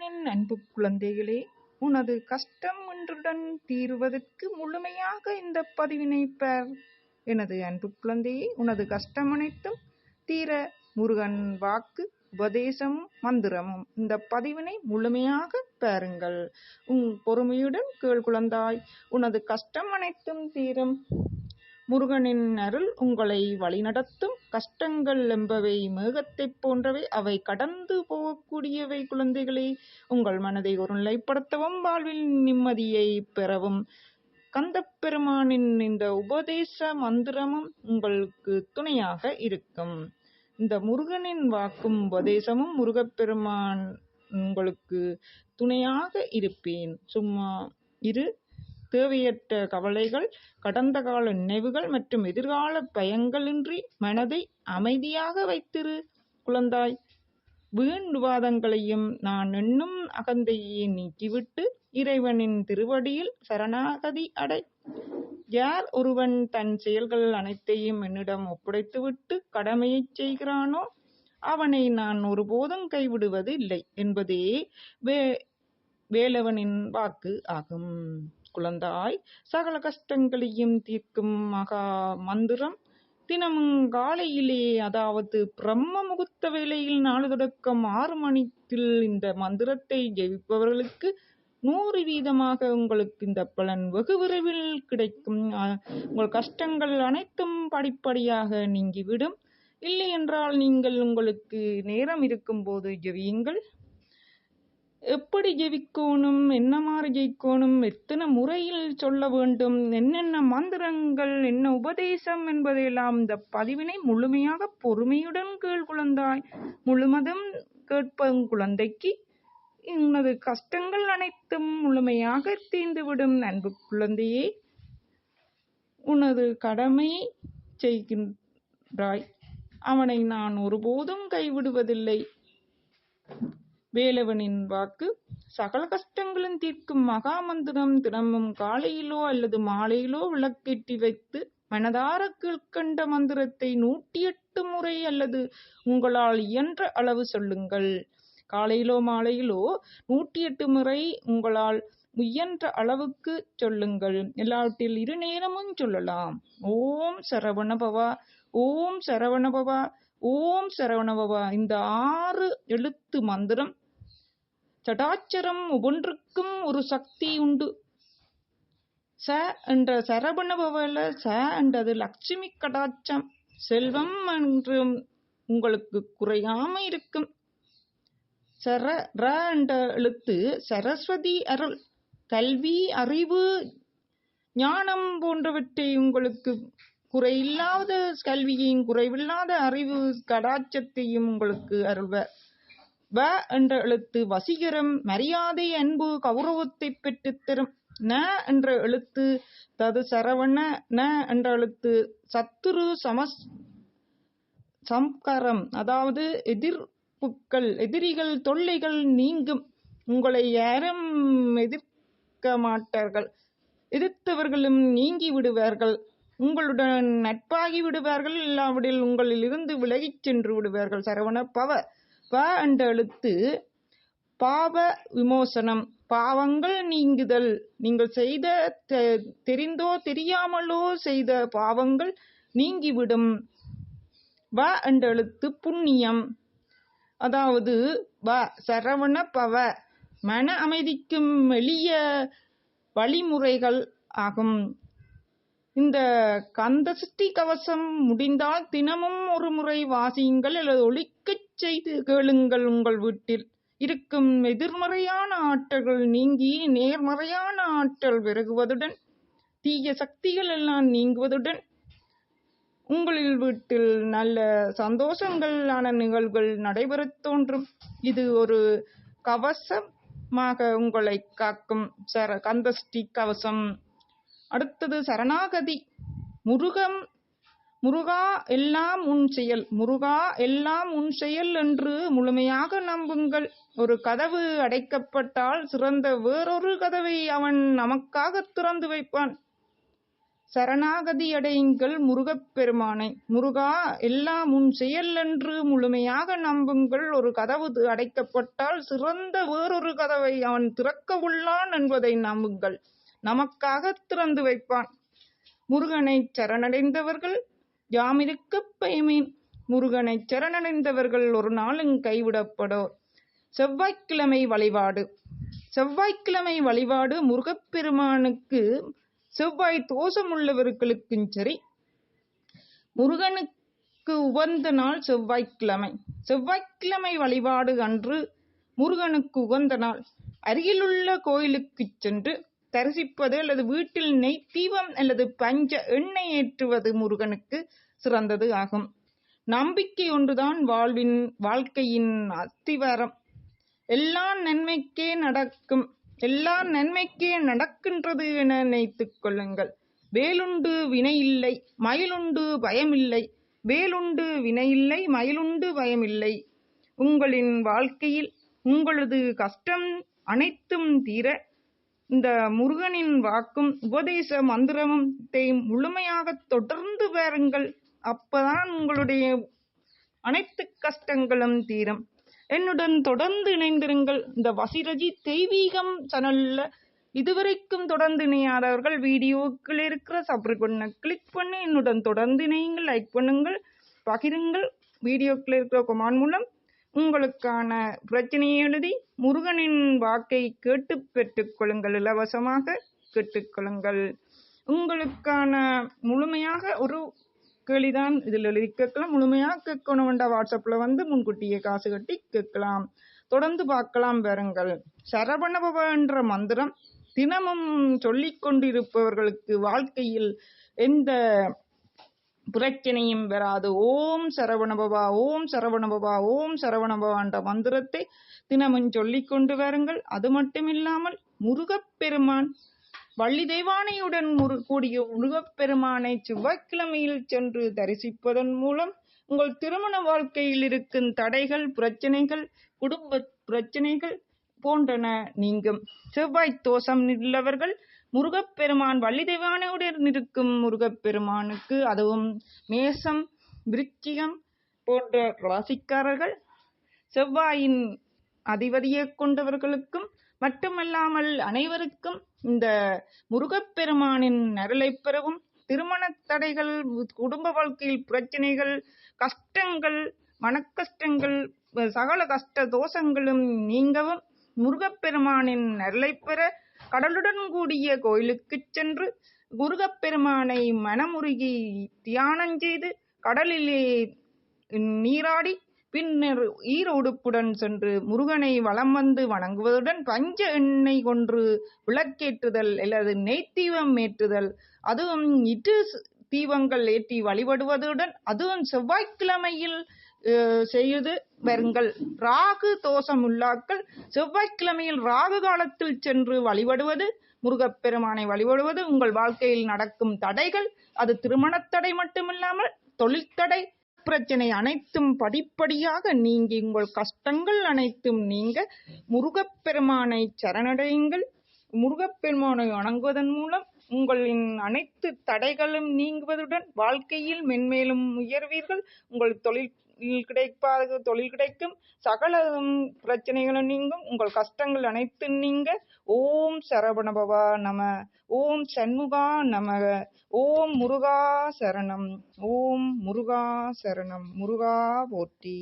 என் அன்பு குழந்தைகளே, உனது கஷ்டம் இன்றுடன் தீருவதற்கு முழுமையாக இந்த பதிவினை பார். எனது அன்பு குழந்தையே, உனது கஷ்டம் அனைத்தும் தீர முருகன் வாக்கு உபதேசமும் மந்திரமும் இந்த பதிவினை முழுமையாக பாருங்கள். பொறுமையுடன் கேள் குழந்தாய். உனது கஷ்டம் அனைத்தும் தீரும். முருகனின் அருள் உங்களை வழிநடத்தும். கஷ்டங்கள் என்பவை மேகத்தைப் போன்றவை, அவை கடந்து போகக்கூடியவை. குழந்தைகளே, உங்கள் மனதை ஒருநிலைப்படுத்தவும் வாழ்வில் நிம்மதியை பெறவும் கந்தப்பெருமானின் இந்த உபதேச மந்திரமும் உங்களுக்கு துணையாக இருக்கும். இந்த முருகனின் வாக்கும் உபதேசமும் முருகப்பெருமான் உங்களுக்கு துணையாக இருப்பேன். சும்மா இரு. தேவையற்ற கவலைகள், கடந்த கால நினைவுகள் மற்றும் எதிர்கால பயங்களின்றி மனதை அமைதியாக வைத்திரு குழந்தாய். வீண் விவாதங்களையும் நான் எண்ணும் அகந்தையை நீக்கிவிட்டு இறைவனின் திருவடியில் சரணாகதி அடை. யார் ஒருவன் தன் செயல்கள் அனைத்தையும் என்னிடம் ஒப்படைத்துவிட்டு கடமையை செய்கிறானோ அவனை நான் ஒருபோதும் கைவிடுவது இல்லை என்பதே வேலவனின் வாக்கு ஆகும். குழந்தாய், சகல கஷ்டங்களையும் தீர்க்கும் மகா மந்திரம் தினமும் காலையிலே, அதாவது பிரம்ம முகூர்த்த வேளையில் 4 தொடக்கம் 6 மணித்தில் இந்த மந்திரத்தை ஜெபிப்பவர்களுக்கு 100% உங்களுக்கு இந்த பலன் வெகு விரைவில் கிடைக்கும். உங்கள் கஷ்டங்கள் அனைத்தும் படிப்படியாக நீங்கிவிடும். இல்லை என்றால் நீங்கள் உங்களுக்கு நேரம் இருக்கும் போது ஜெபியுங்கள். எப்படி ஜெபிக்கணும், என்ன மாதிரி ஜெயிக்கணும், எத்தனை முறையில் சொல்ல வேண்டும், என்னென்ன மந்திரங்கள், என்ன உபதேசம் என்பதையெல்லாம் இந்த பதிவினை முழுமையாக பொறுமையுடன் கேள் குழந்தாய். முழுவதும் கேட்பதும் குழந்தைக்கு உனது கஷ்டங்கள் அனைத்தும் முழுமையாக தீர்ந்துவிடும். அன்பு குழந்தையே, உனது கடமையை செய்கின்றாய். அவனை நான் ஒருபோதும் கைவிடுவதில்லை. வேலவனின் வாக்கு சகல கஷ்டங்களும் தீர்க்கும் மகா மந்திரம் தினமும் காலையிலோ அல்லது மாலையிலோ விளக்கேற்றி வைத்து மனதார கீழ்கண்ட மந்திரத்தை 108 முறை அல்லது உங்களால் இயன்ற அளவு சொல்லுங்கள். காலையிலோ மாலையிலோ 108 முறை உங்களால் முயன்ற அளவுக்கு சொல்லுங்கள். எல்லாவற்றில் 2 நேரமும் சொல்லலாம். ஓம் சரவணபவா, ஓம் சரவணபவா, ஓம் சரவணபவா. இந்த 6 எழுத்து மந்திரம் சடாச்சரம் ஒவ்வொன்றுக்கும் ஒரு சக்தி உண்டு. ச என்ற சரவணபவல ச என்றது லட்சுமி கடாட்சம், செல்வம் என்றும் உங்களுக்கு குறையாம இருக்கும். சர ர என்ற எழுத்து சரஸ்வதி அருள், கல்வி, அறிவு, ஞானம் போன்றவற்றை உங்களுக்கு குறையில்லாத கல்வியையும் குறைவில்லாத அறிவு கடாட்சத்தையும் உங்களுக்கு அருள்வர். வ என்ற எழுத்து வசீகரம், மரியாதை, அன்பு, கௌரவத்தை பெற்றுத்தரும். ந என்ற எழுத்து தது சரவண. ந என்ற எழுத்து சத்துரு சம்காரம், அதாவது எதிரிகள் தொல்லைகள் நீங்கும். உங்களை யாரும் எதிர்க்க மாட்டார்கள். எதிர்த்தவர்களும் நீங்கி விடுவார்கள். உங்களுடன் நட்பாகி விடுவார்கள். இல்லாவிடில் உங்களில் இருந்து விலகிச் சென்று விடுவார்கள். சரவண பவ. ப என்ற எழுத்து பாவ விமோசனம், பாவங்கள் நீங்குதல். நீங்கள் செய்த தெரிந்தோ தெரியாமலோ செய்த பாவங்கள் நீங்கிவிடும். வ என்ற எழுத்து புண்ணியம், அதாவது வ சரவண பவ, மன அமைதிக்கும் எளிய வழிமுறைகள் ஆகும். இந்த கந்தசஷ்டி கவசம் முடிந்தால் தினமும் ஒரு முறை வாசியுங்கள் அல்லது ஒலிக்கச் செய்து கேளுங்கள். உங்கள் வீட்டில் இருக்கும் எதிர்மறையான ஆற்றல்கள் நீங்கி நேர்மறையான ஆற்றல் பெருகுவதுடன் தீய சக்திகள் எல்லாம் நீங்குவதுடன் உங்களில் வீட்டில் நல்ல சந்தோஷங்களான நிகழ்வுகள் நடைபெறத் தோன்றும். இது ஒரு கவசமாக உங்களை காக்கும் கந்தசஷ்டி கவசம். அடுத்தது சரணாகதி. முருகா எல்லாம் உன் செயல், முருகா எல்லாம் உன் செயல் என்று முழுமையாக நம்புங்கள். ஒரு கதவு அடைக்கப்பட்டால் சிறந்த வேறொரு கதவை அவன் நமக்காக திறந்து வைப்பான். சரணாகதியடையுங்கள் முருகப்பெருமானை. முருகா, எல்லாம் உன் செயல் என்று முழுமையாக நம்புங்கள். ஒரு கதவு அடைக்கப்பட்டால் சிறந்த வேறொரு கதவை அவன் திறக்க உள்ளான் என்பதை நம்புங்கள். நமக்காக திறந்து வைப்பான். முருகனை சரணடைந்தவர்கள் யாமிருக்கப் பயமேன். முருகனை சரணடைந்தவர்கள் ஒரு நாளும் கைவிடப்படோர். செவ்வாய்க்கிழமை வழிபாடு. செவ்வாய்க்கிழமை வழிபாடு முருகப்பெருமானுக்கு செவ்வாய் தோஷம் உள்ளவர்களுக்கும் சரி, முருகனுக்கு உகந்த நாள் செவ்வாய்க்கிழமை. செவ்வாய்க்கிழமை வழிபாடு அன்று முருகனுக்கு உகந்த நாள். அருகிலுள்ள கோயிலுக்கு சென்று தரிசிப்பது அல்லது வீட்டில் நெய் தீபம் அல்லது பஞ்ச எண்ணெய் ஏற்றுவது முருகனுக்கு சிறந்தது ஆகும். நம்பிக்கை ஒன்றுதான் வாழ்க்கையின் அஸ்திவாரம். எல்லாம் நன்மைக்கே நடக்கின்றது என நினைத்துக் கொள்ளுங்கள். வேலுண்டு வினையில்லை, மயிலுண்டு பயமில்லை. வேலுண்டு வினையில்லை, மயிலுண்டு பயமில்லை. உங்களின் வாழ்க்கையில் உங்களது கஷ்டம் அனைத்தும் தீர இந்த முருகனின் வாக்கும் உபதேச மந்திரமும் முழுமையாக தொடர்ந்து பாருங்கள். அப்பதான் உங்களுடைய அனைத்து கஷ்டங்களும் தீரும். என்னுடன் தொடர்ந்து இணைந்திருங்கள். இந்த வசிரஜி தெய்வீகம் சேனல்ல இதுவரைக்கும் தொடர்ந்து இணையாதவர்கள் வீடியோக்கள் இருக்கிற சப்ஸ்கிரைப் பண்ண கிளிக் பண்ணி என்னுடன் தொடர்ந்து இணையுங்கள். லைக் பண்ணுங்கள், பகிருங்கள். வீடியோக்கள் இருக்கிற கமெண்ட் மூலம் உங்களுக்கான பிரச்சனையை எழுதி முருகனின் வாக்கை கேட்டு பெற்றுக்கொள்ளுங்கள். இலவசமாக கேட்டுக்கொள்ளுங்கள். உங்களுக்கான முழுமையாக ஒரு கேள்விதான் இதில் எழுதி கேட்கலாம். முழுமையாக கேட்கணும் வேண்டாம். வாட்ஸ்அப்ல முன்கூட்டியே காசு கட்டி கேட்கலாம். தொடர்ந்து பார்க்கலாம். பாருங்கள். சரவணபவ என்ற மந்திரம் தினமும் சொல்லிக் கொண்டிருப்பவர்களுக்கு வாழ்க்கையில் எந்த பிரச்சனையும் வராது. ஓம் சரவணபவா, ஓம் சரவணபவா, ஓம் சரவணபவா என்ற மந்திரத்தை தினமும் சொல்லிக் கொண்டு வாருங்கள். அது மட்டுமில்லாமல் முருகப்பெருமான் வள்ளி தெய்வானையுடன் கூடிய முருகப்பெருமானை செவ்வாய்க்கிழமையில் சென்று தரிசிப்பதன் மூலம் உங்கள் திருமண வாழ்க்கையில் இருக்கும் தடைகள், பிரச்சனைகள், குடும்ப பிரச்சனைகள் போன்றன நீங்கும். செவ்வாய் தோஷம் உள்ளவர்கள் முருகப்பெருமான் வள்ளி தெய்வானையுடன் இருக்கும் முருகப்பெருமானுக்கு, அதுவும் மேசம், விருச்சிகம் போன்ற ராசிக்காரர்கள் செவ்வாயின் அதிபதியை கொண்டவர்களுக்கும் மட்டுமல்லாமல் அனைவருக்கும் இந்த முருகப்பெருமானின் அருளை பெறவும், திருமண தடைகள், குடும்ப வாழ்க்கையில் பிரச்சனைகள், கஷ்டங்கள், மனக்கஷ்டங்கள், சகல கஷ்ட தோஷங்களும் நீங்கவும் முருகப்பெருமானின் அருளை பெற கடலுடன் கூடிய கோயிலுக்கு சென்று முருகப்பெருமானை மனமுருகி தியானம் செய்து கடலிலே நீராடி பின்னர் ஈரோடுப்புடன் சென்று முருகனை வலம் வந்து வணங்குவதுடன் பஞ்ச எண்ணெய் கொன்று விளக்கேற்றுதல் அல்லது நெய்த்தீபம் ஏற்றுதல், அதுவும் தீபங்கள் ஏற்றி வழிபடுவதுடன் அதுவும் செவ்வாய்க்கிழமையில் செய்து வருங்கள். ராகு தோஷம் உள்ளாக்கள் செவ்வாய்க்கிழமையில் ராகு காலத்தில் சென்று வழிபடுவது, முருகப்பெருமானை வழிபடுவது உங்கள் வாழ்க்கையில் நடக்கும் தடைகள், அது திருமணத்தடை மட்டுமில்லாமல் தொழில் தடை, பிரச்சனை அனைத்தும் படிப்படியாக நீங்கி உங்கள் கஷ்டங்கள் அனைத்தும் நீங்க முருகப்பெருமானை சரணடையுங்கள். முருகப்பெருமானை வணங்குவதன் மூலம் உங்களின் அனைத்து தடைகளும் நீங்குவதுடன் வாழ்க்கையில் மென்மேலும் உயர்வீர்கள். உங்கள் தொழில் கிடைக்கும், சகல பிரச்சனைகளும் நீங்கும், உங்கள் கஷ்டங்கள் அனைத்தும் நீங்க. ஓம் சரவணபவா நம, ஓம் சண்முகா நமக, ஓம் முருகா சரணம், ஓம் முருகா சரணம், முருகா போற்றி.